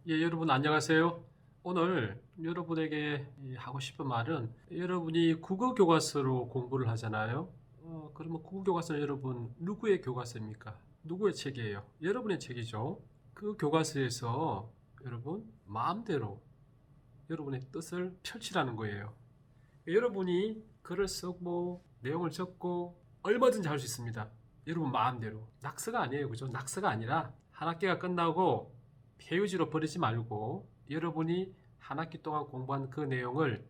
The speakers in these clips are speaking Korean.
예, 여러분 안녕하세요. 오늘 여러분에게 하고 싶은 말은 여러분이 국어 교과서로 공부를 하잖아요. 그러면 국어 교과서는 여러분 누구의 교과서입니까? 누구의 책이에요? 여러분의 책이죠. 그 교과서에서 여러분 마음대로 여러분의 뜻을 펼치라는 거예요. 여러분이 글을 쓰고 내용을 적고 얼마든지 할 수 있습니다. 여러분 마음대로. 낙서가 아니에요. 그죠? 낙서가 아니라 한 학기가 끝나고 폐유지로 버리지 말고 여러분이 한 학기 동안 공부한 그 내용을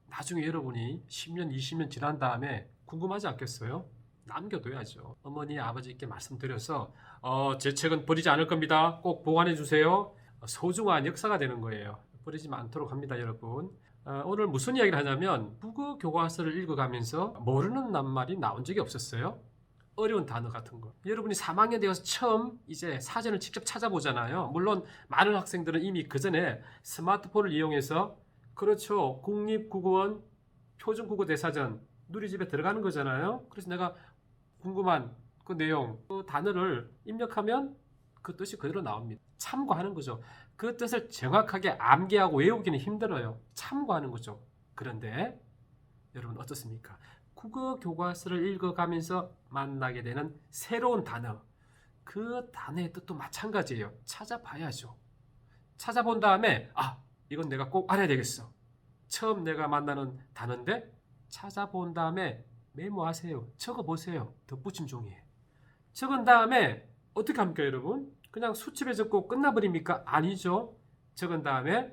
나중에 여러분이 10년, 20년 지난 다음에 궁금하지 않겠어요? 남겨둬야죠. 어머니, 아버지께 말씀드려서 제 책은 버리지 않을 겁니다. 꼭 보관해 주세요. 소중한 역사가 되는 거예요. 버리지 않도록 합니다, 여러분. 오늘 무슨 이야기를 하냐면 국어 교과서를 읽어가면서 모르는 낱말이 나온 적이 없었어요. 어려운 단어 같은 거. 여러분이 3학년 되어서 처음 이제 사전을 직접 찾아보잖아요. 물론 많은 학생들은 이미 그 전에 스마트폰을 이용해서 그렇죠. 국립국어원 표준국어대사전 누리집에 들어가는 거잖아요. 그래서 내가 궁금한 그 내용, 그 단어를 입력하면 그 뜻이 그대로 나옵니다. 참고하는 거죠. 그 뜻을 정확하게 암기하고 외우기는 힘들어요. 참고하는 거죠. 그런데 여러분 어떻습니까? 국어 교과서를 읽어가면서 만나게 되는 새로운 단어, 그 단어의 뜻도 마찬가지예요. 찾아봐야죠. 찾아본 다음에 이건 내가 꼭 알아야 되겠어. 처음 내가 만나는 단어인데 찾아본 다음에 메모하세요. 적어보세요. 덧붙임 종이에. 적은 다음에 어떻게 합니까, 여러분? 그냥 수첩에 적고 끝나버립니까? 아니죠. 적은 다음에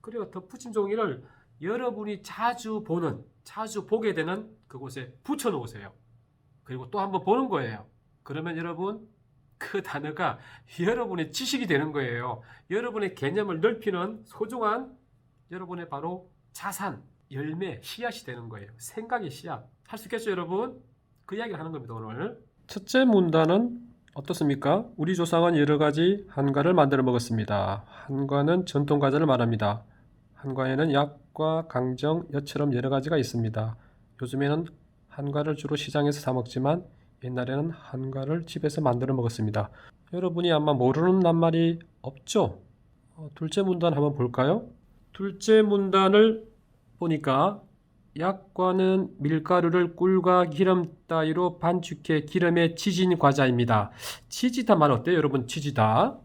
그리고 덧붙임 종이를 여러분이 자주 보게 되는 그곳에 붙여 놓으세요. 그리고 또 한번 보는 거예요. 그러면 여러분 그 단어가 여러분의 지식이 되는 거예요. 여러분의 개념을 넓히는 소중한 여러분의 바로 자산, 열매, 씨앗이 되는 거예요. 생각의 씨앗. 할 수 있겠죠, 여러분? 그 이야기를 하는 겁니다, 오늘. 첫째 문단은 어떻습니까? 우리 조상은 여러 가지 한과를 만들어 먹었습니다. 한과는 전통 과자를 말합니다. 한과에는 약과 강정, 엿처럼 여러 가지가 있습니다. 요즘에는 한과를 주로 시장에서 사 먹지만 옛날에는 한과를 집에서 만들어 먹었습니다. 여러분이 아마 모르는 낱말이 없죠? 둘째 문단 한번 볼까요? 둘째 문단을 보니까 약과는 밀가루를 꿀과 기름 따위로 반죽해 기름에 지진 과자입니다. 지지다 말 어때요, 여러분? 지지다.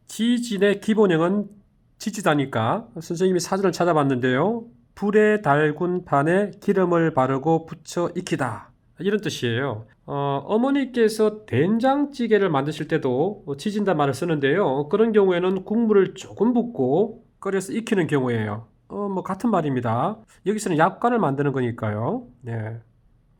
지진의 기본형은 지지다니까 선생님이 사전을 찾아봤는데요. 불에 달군 판에 기름을 바르고 부쳐 익히다. 이런 뜻이에요. 어머니께서 된장찌개를 만드실 때도 지진다 말을 쓰는데요. 그런 경우에는 국물을 조금 붓고 끓여서 익히는 경우예요. 같은 말입니다. 여기서는 약과를 만드는 거니까요. 네.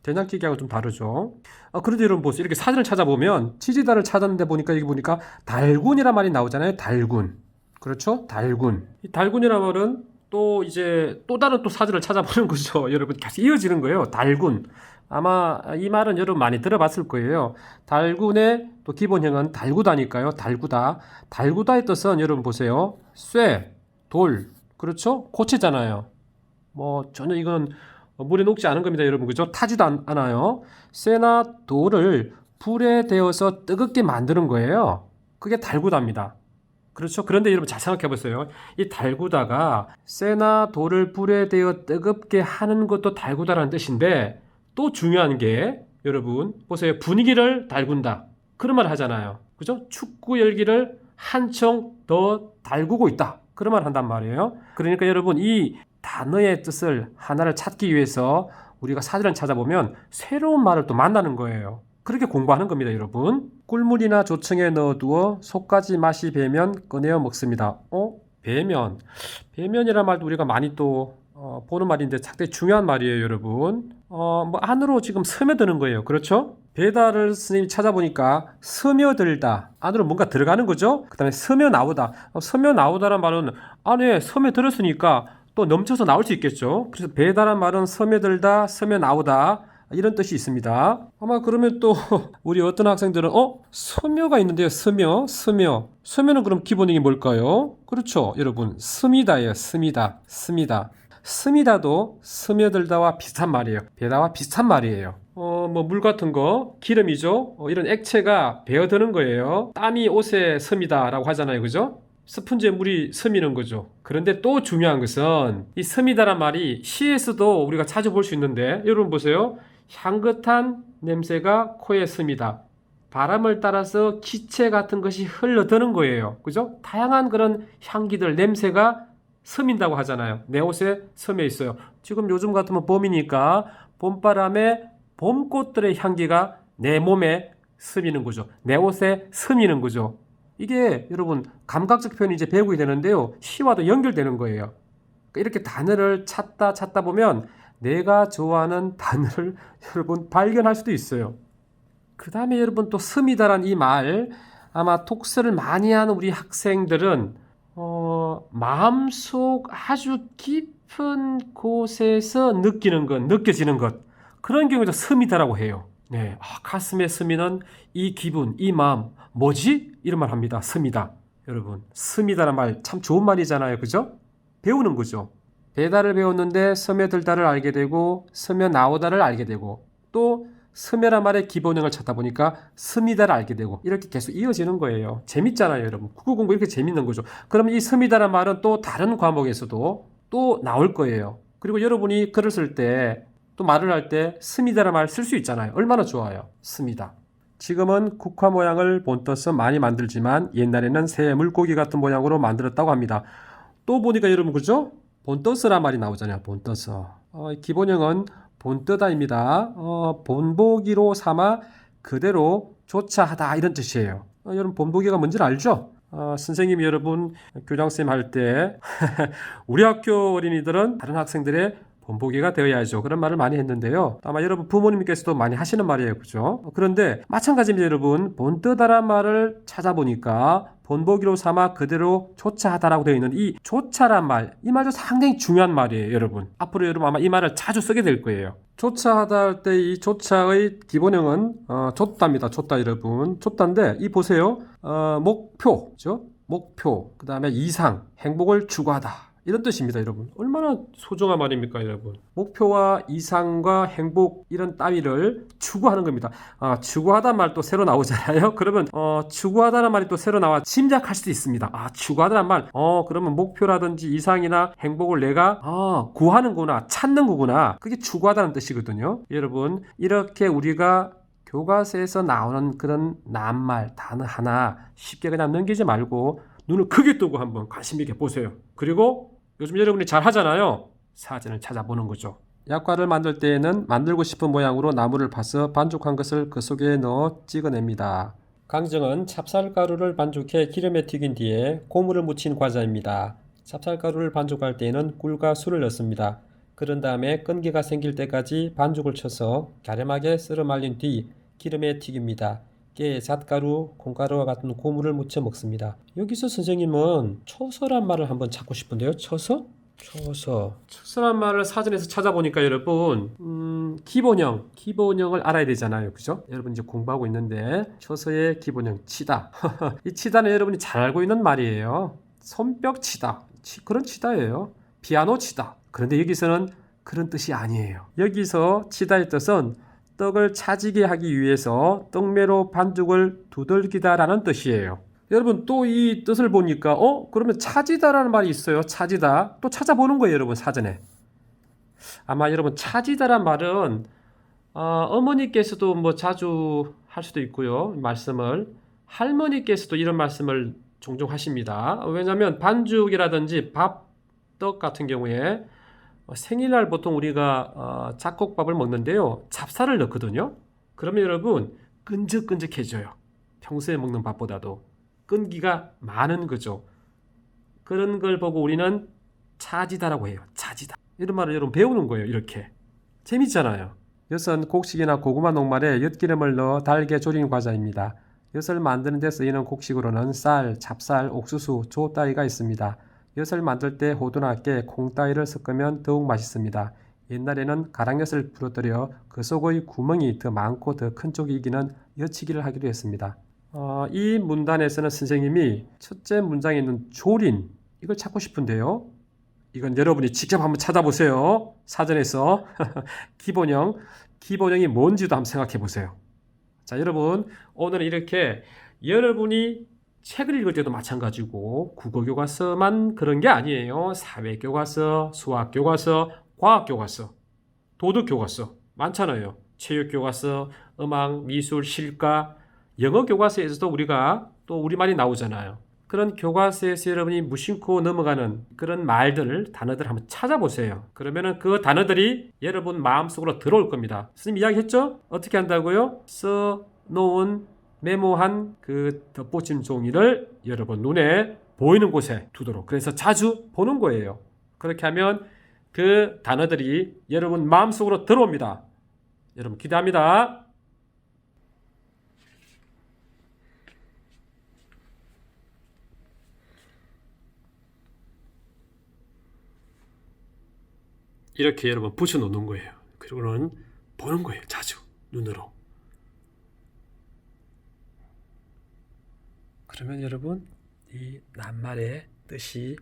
된장찌개하고 좀 다르죠. 그래도 여러분 보세요. 이렇게 사전을 찾아보면 지지다를 찾았는데 보니까 여기 보니까 달군이란 말이 나오잖아요. 달군. 그렇죠? 달군. 이 달군이란 말은 또 이제 또 다른 또 사전을 찾아보는 거죠. 여러분 계속 이어지는 거예요. 달군. 아마 이 말은 여러분 많이 들어봤을 거예요. 달군의 또 기본형은 달구다니까요. 달구다. 달구다의 뜻은 여러분 보세요. 쇠, 돌. 그렇죠? 고체잖아요. 전혀 이건 물에 녹지 않은 겁니다, 여러분. 그죠? 타지도 않아요. 쇠나 돌을 불에 데워서 뜨겁게 만드는 거예요. 그게 달구다입니다. 그렇죠? 그런데 여러분 잘 생각해 보세요. 이 달구다가 쇠나 돌을 불에 데워 뜨겁게 하는 것도 달구다라는 뜻인데 또 중요한 게 여러분 보세요. 분위기를 달군다. 그런 말을 하잖아요. 그죠? 축구 열기를 한층 더 달구고 있다. 그런 말을 한단 말이에요. 그러니까 여러분 이 단어의 뜻을 하나를 찾기 위해서 우리가 사전을 찾아보면 새로운 말을 또 만나는 거예요. 그렇게 공부하는 겁니다, 여러분. 꿀물이나 조청에 넣어두어 속까지 맛이 배면 꺼내어 먹습니다. 배면. 배면이란 말도 우리가 많이 또 보는 말인데 상당히 중요한 말이에요, 여러분. 안으로 지금 스며드는 거예요. 그렇죠? 배달을 스님이 찾아보니까 스며들다. 안으로 뭔가 들어가는 거죠? 그 다음에 스며나오다. 스며나오다란 말은 안에 스며들었으니까 또 넘쳐서 나올 수 있겠죠. 그래서 배달한 말은 스며들다, 스며나오다. 이런 뜻이 있습니다. 아마 그러면 또 우리 어떤 학생들은 스며가 있는데요. 스며는 그럼 기본형이 뭘까요? 그렇죠, 여러분. 스미다예요. 스미다도 스며들다와 비슷한 말이에요. 배다와 비슷한 말이에요. 물 같은 거, 기름이죠. 이런 액체가 배어드는 거예요. 땀이 옷에 스미다라고 하잖아요. 그죠? 스펀지에 물이 스미는 거죠. 그런데 또 중요한 것은 이 스미다란 말이 시에서도 우리가 자주 볼 수 있는데 여러분 보세요. 향긋한 냄새가 코에 스미다. 바람을 따라서 기체 같은 것이 흘러드는 거예요. 그죠? 다양한 그런 향기들, 냄새가 스민다고 하잖아요. 내 옷에 스며 있어요. 지금 요즘 같으면 봄이니까 봄바람에 봄꽃들의 향기가 내 몸에 스미는 거죠. 내 옷에 스미는 거죠. 이게 여러분 감각적 표현이 이제 배우게 되는데요. 시와도 연결되는 거예요. 그러니까 이렇게 단어를 찾다 보면 내가 좋아하는 단어를 여러분 발견할 수도 있어요. 그 다음에 여러분 또 스미다란 이 말 아마 독서를 많이 하는 우리 학생들은 마음속 아주 깊은 곳에서 느껴지는 것 그런 경우도 스미다라고 해요. 네, 가슴에 스미는 이 기분, 이 마음 뭐지? 이런 말 합니다. 스미다. 여러분 스미다란 말 참 좋은 말이잖아요. 그죠? 배우는 거죠. 배다를 배웠는데 스며들다를 알게 되고 스며 나오다를 알게 되고 또 스며란 말의 기본형을 찾다 보니까 스미다를 알게 되고 이렇게 계속 이어지는 거예요. 재밌잖아요, 여러분. 국어 공부 이렇게 재밌는 거죠. 그러면 이 스미다란 말은 또 다른 과목에서도 또 나올 거예요. 그리고 여러분이 글을 쓸 때 또 말을 할 때 스미다란 말 쓸 수 있잖아요. 얼마나 좋아요. 스미다. 지금은 국화 모양을 본떠서 많이 만들지만 옛날에는 새 물고기 같은 모양으로 만들었다고 합니다. 또 보니까 여러분 그죠? 본떠서란 말이 나오잖아요. 본떠서. 기본형은 본떠다입니다. 본보기로 삼아 그대로 조차하다 이런 뜻이에요. 여러분 본보기가 뭔지는 알죠? 선생님이 여러분 교장선생님 할 때 우리 학교 어린이들은 다른 학생들의 본보기가 되어야죠. 그런 말을 많이 했는데요. 아마 여러분 부모님께서도 많이 하시는 말이에요. 그죠? 그런데 마찬가지입니다. 여러분 본떠다란 말을 찾아보니까 본보기로 삼아 그대로 조차하다라고 되어 있는 이 조차란 말, 이 말도 상당히 중요한 말이에요. 여러분 앞으로 여러분 아마 이 말을 자주 쓰게 될 거예요. 조차하다 할 때 이 조차의 기본형은 줬다입니다. 줬다 여러분. 줬다인데 이 보세요. 목표, 그죠? 목표, 그 다음에 이상, 행복을 추구하다. 이런 뜻입니다, 여러분. 얼마나 소중한 말입니까, 여러분. 목표와 이상과 행복 이런 따위를 추구하는 겁니다. 추구하다는 말 또 새로 나오잖아요. 그러면 추구하다는 말이 또 새로 나와 짐작할 수도 있습니다. 추구하다는 말, 그러면 목표라든지 이상이나 행복을 내가 구하는구나, 찾는 거구나. 그게 추구하다는 뜻이거든요. 여러분, 이렇게 우리가 교과서에서 나오는 그런 낱말, 단어 하나 쉽게 그냥 넘기지 말고 눈을 크게 뜨고 한번 관심 있게 보세요. 그리고 요즘 여러분이 잘 하잖아요. 사전을 찾아보는 거죠. 약과를 만들 때에는 만들고 싶은 모양으로 나무를 파서 반죽한 것을 그 속에 넣어 찍어냅니다. 강정은 찹쌀가루를 반죽해 기름에 튀긴 뒤에 고무를 묻힌 과자입니다. 찹쌀가루를 반죽할 때에는 꿀과 술을 넣습니다. 그런 다음에 끈기가 생길 때까지 반죽을 쳐서 갸름하게 썰어 말린 뒤 기름에 튀깁니다. 깨, 잣가루, 콩가루와 같은 고무를 묻혀 먹습니다. 여기서 선생님은 초서란 말을 한번 찾고 싶은데요. 초서? 초서란 말을 사전에서 찾아보니까 여러분 기본형을 알아야 되잖아요. 그죠? 여러분 이제 공부하고 있는데 초서의 기본형 치다. 이 치다는 여러분이 잘 알고 있는 말이에요. 손뼉 치다. 그런 치다예요. 피아노 치다. 그런데 여기서는 그런 뜻이 아니에요. 여기서 치다의 뜻은 떡을 차지게 하기 위해서 떡매로 반죽을 두들기다라는 뜻이에요. 여러분 또 이 뜻을 보니까 그러면 차지다라는 말이 있어요. 차지다. 또 찾아보는 거예요. 여러분 사전에. 아마 여러분 차지다란 말은 어머니께서도 뭐 자주 할 수도 있고요. 말씀을 할머니께서도 이런 말씀을 종종 하십니다. 왜냐하면 반죽이라든지 밥, 떡 같은 경우에 생일날 보통 우리가 잡곡밥을 먹는데요. 찹쌀을 넣거든요. 그러면 여러분 끈적끈적해져요. 평소에 먹는 밥보다도 끈기가 많은 거죠. 그런 걸 보고 우리는 차지다라고 해요. 차지다. 이런 말을 여러분 배우는 거예요. 이렇게. 재밌잖아요. 엿은 곡식이나 고구마 녹말에 엿기름을 넣어 달게 졸인 과자입니다. 엿을 만드는 데 쓰이는 곡식으로는 쌀, 찹쌀, 옥수수, 조 따위가 있습니다. 엿을 만들 때 호두나 깨, 콩 따위를 섞으면 더욱 맛있습니다. 옛날에는 가랑엿을 부러뜨려 그 속의 구멍이 더 많고 더 큰 쪽이 이기는 엿치기를 하기도 했습니다. 이 문단에서는 선생님이 첫째 문장에 있는 조린 이걸 찾고 싶은데요. 이건 여러분이 직접 한번 찾아보세요. 사전에서 기본형이 뭔지도 한번 생각해 보세요. 자, 여러분 오늘은 이렇게 여러분이 책을 읽을 때도 마찬가지고 국어 교과서만 그런 게 아니에요. 사회 교과서, 수학 교과서, 과학 교과서, 도덕 교과서 많잖아요. 체육 교과서, 음악, 미술, 실과, 영어 교과서에서도 우리가 또 우리말이 나오잖아요. 그런 교과서에서 여러분이 무심코 넘어가는 그런 말들, 단어들 한번 찾아보세요. 그러면은 그 단어들이 여러분 마음속으로 들어올 겁니다. 선생님 이야기했죠? 어떻게 한다고요? 써놓은 메모한 그 덧붙임 종이를 여러분 눈에 보이는 곳에 두도록. 그래서 자주 보는 거예요. 그렇게 하면 그 단어들이 여러분 마음속으로 들어옵니다. 여러분 기대합니다. 이렇게 여러분 붙여놓는 거예요. 그리고는 보는 거예요. 자주 눈으로. 그러면 여러분 이 낱말의 뜻이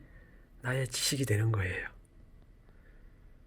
나의 지식이 되는 거예요.